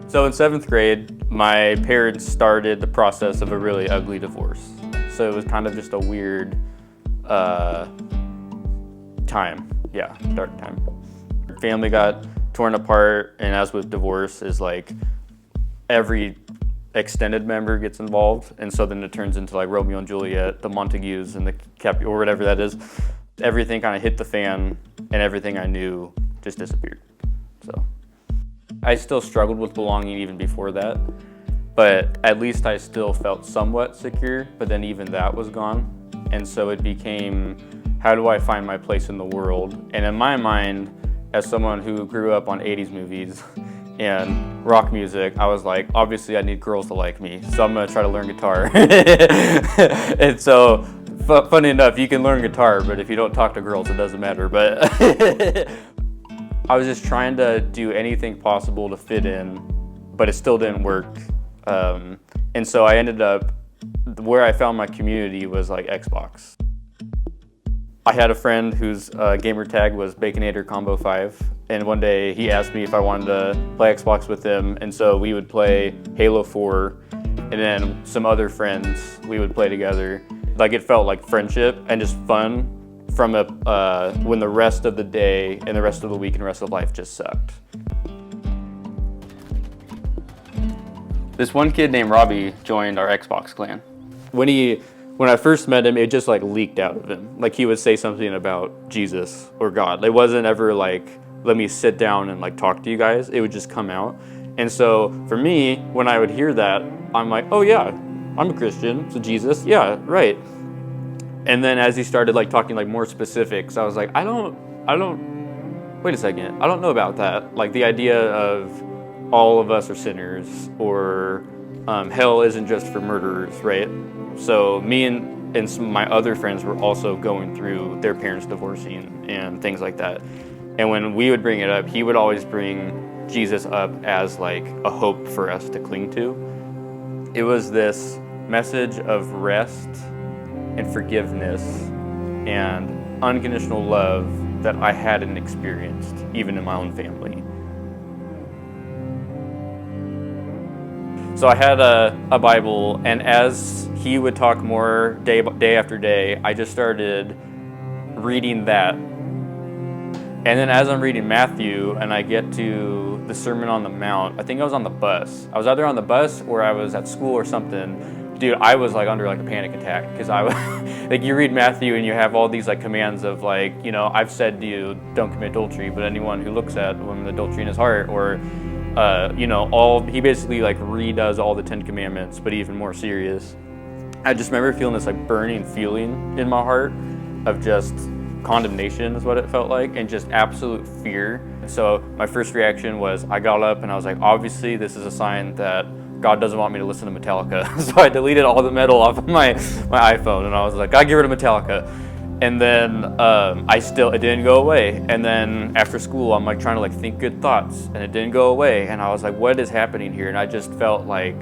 So in 7th grade, my parents started the process of a really ugly divorce. So it was kind of just a weird time. Yeah, dark time. Family got torn apart, and as with divorce, is like every extended member gets involved, and so then it turns into like Romeo and Juliet, the Montagues and the Cap, or whatever that is. Everything kind of hit the fan, and everything I knew just disappeared. So I still struggled with belonging even before that, but at least I still felt somewhat secure, but then even that was gone. And so it became, how do I find my place in the world? And in my mind, as someone who grew up on 80s movies and rock music, I was like, obviously I need girls to like me, so I'm gonna try to learn guitar. And so, funny enough, you can learn guitar, but if you don't talk to girls, it doesn't matter. But I was just trying to do anything possible to fit in, but it still didn't work. And so I ended up, where I found my community was like Xbox. I had a friend whose gamer tag was Baconator Combo 5, and one day he asked me if I wanted to play Xbox with him, and so we would play Halo 4, and then some other friends we would play together. Like, it felt like friendship and just fun from when the rest of the day and the rest of the week and the rest of life just sucked. This one kid named Robbie joined our Xbox clan. When I first met him, it just like leaked out of him. Like, he would say something about Jesus or God. It wasn't ever like, let me sit down and like talk to you guys. It would just come out. And so for me, when I would hear that, I'm like, oh yeah, I'm a Christian, so Jesus, yeah, right. And then as he started like talking like more specifics, I was like, I don't, wait a second, I don't know about that. Like, the idea of all of us are sinners, or hell isn't just for murderers, right? So me and some of my other friends were also going through their parents divorcing and things like that. And when we would bring it up, he would always bring Jesus up as like a hope for us to cling to. It was this message of rest and forgiveness and unconditional love that I hadn't experienced even in my own family. So I had a Bible, and as he would talk more day after day, I just started reading that. And then as I'm reading Matthew and I get to the Sermon on the Mount, I think I was on the bus. I was either on the bus or I was at school or something. Dude, I was like under like a panic attack, because I was like, you read Matthew and you have all these like commands of like, you know, I've said to you, don't commit adultery, but anyone who looks at a woman with adultery in his heart, or you know, he basically like redoes all the 10 Commandments, but even more serious. I just remember feeling this like burning feeling in my heart of just condemnation is what it felt like, and just absolute fear. So my first reaction was, I got up and I was like, obviously this is a sign that God doesn't want me to listen to Metallica. So I deleted all the metal off of my iPhone, and I was like, God, get rid of Metallica. And then it didn't go away. And then after school, I'm like trying to like think good thoughts, and it didn't go away. And I was like, what is happening here? And I just felt like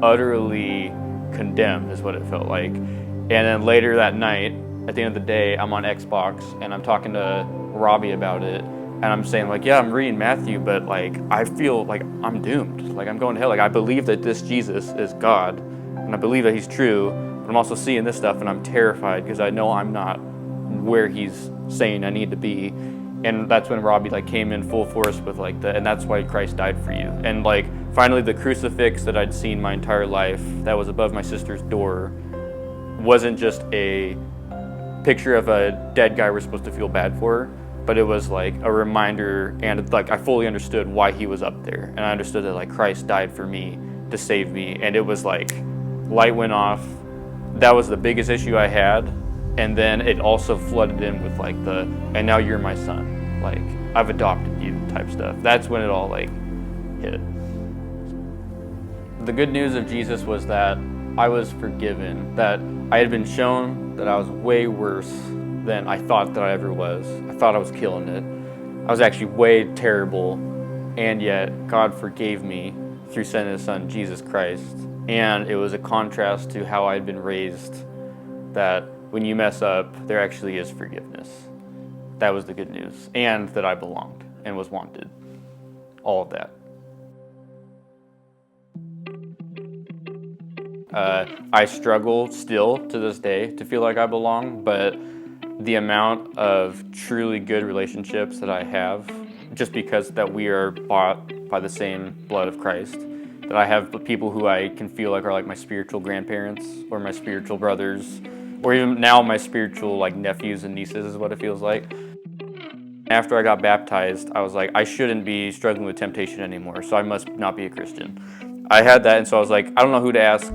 utterly condemned is what it felt like. And then later that night, at the end of the day, I'm on Xbox and I'm talking to Robbie about it. And I'm saying like, yeah, I'm reading Matthew, but like, I feel like I'm doomed. Like, I'm going to hell. Like, I believe that this Jesus is God, and I believe that he's true. But I'm also seeing this stuff and I'm terrified because I know I'm not where he's saying I need to be. And that's when Robbie like came in full force with like and that's why Christ died for you. And like, finally the crucifix that I'd seen my entire life that was above my sister's door wasn't just a picture of a dead guy we're supposed to feel bad for, but it was like a reminder, and like I fully understood why he was up there, and I understood that like Christ died for me to save me. And it was like light went off. That was the biggest issue I had. And then it also flooded in with like and now you're my son, like I've adopted you type stuff. That's when it all like hit. The good news of Jesus was that I was forgiven, that I had been shown that I was way worse than I thought that I ever was. I thought I was killing it. I was actually way terrible, and yet God forgave me through sending his son, Jesus Christ. And it was a contrast to how I'd been raised, that when you mess up, there actually is forgiveness. That was the good news. And that I belonged and was wanted. All of that. I struggle still to this day to feel like I belong, but the amount of truly good relationships that I have, just because that we are bought by the same blood of Christ, that I have people who I can feel like are like my spiritual grandparents or my spiritual brothers, or even now my spiritual like nephews and nieces is what it feels like. After I got baptized, I was like, I shouldn't be struggling with temptation anymore, so I must not be a Christian. I had that, and so I was like, I don't know who to ask,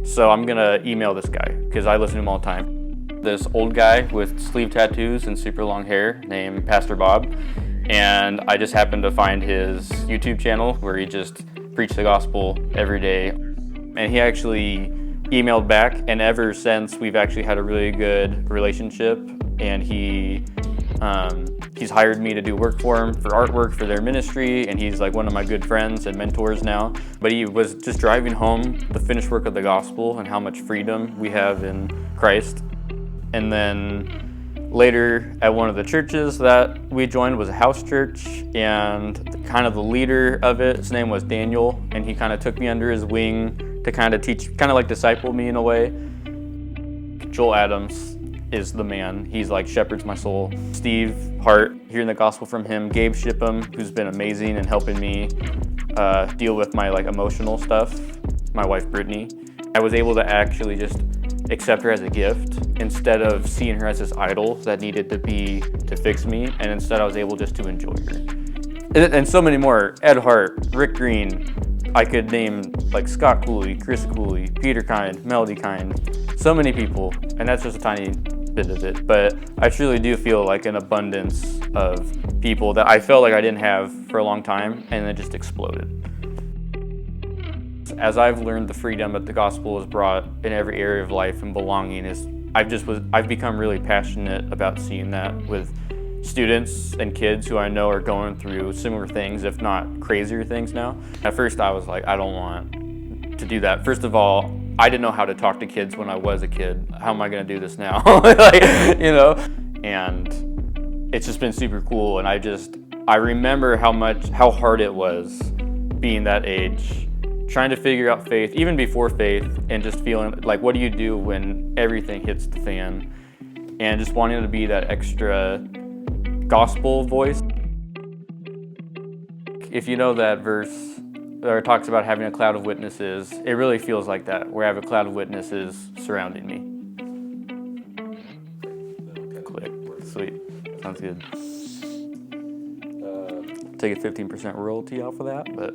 so I'm gonna email this guy, because I listen to him all the time. This old guy with sleeve tattoos and super long hair named Pastor Bob, and I just happened to find his YouTube channel where he just preached the gospel every day, and he actually emailed back, and ever since we've actually had a really good relationship, and he's hired me to do work for him, for artwork for their ministry, and he's like one of my good friends and mentors now. But he was just driving home the finished work of the gospel and how much freedom we have in Christ. And then later at one of the churches that we joined was a house church, and kind of the leader of it, his name was Daniel, and he kind of took me under his wing to kind of teach, kind of like disciple me in a way. Joel Adams is the man. He's like shepherds my soul. Steve Hart, hearing the gospel from him. Gabe Shipham, who's been amazing in helping me deal with my like emotional stuff. My wife Brittany. I was able to actually just accept her as a gift instead of seeing her as this idol that needed to fix me, and instead I was able just to enjoy her. And so many more. Ed Hart, Rick Green. I could name like Scott Cooley, Chris Cooley, Peter Kind, Melody Kind. So many people, and that's just a tiny bit of it, but I truly do feel like an abundance of people that I felt like I didn't have for a long time, and it just exploded. As I've learned the freedom that the gospel has brought in every area of life and belonging, I've become really passionate about seeing that with students and kids who I know are going through similar things, if not crazier things now. At first I was like, I don't want to do that. First of all, I didn't know how to talk to kids when I was a kid. How am I gonna do this now? Like, you know? And it's just been super cool, and I remember how hard it was being that age, trying to figure out faith, even before faith, and just feeling like, what do you do when everything hits the fan? And just wanting to be that extra gospel voice. If you know that verse, or it talks about having a cloud of witnesses, it really feels like that, where I have a cloud of witnesses surrounding me. Click. Sweet. Sounds good. Take a 15% royalty off of that, but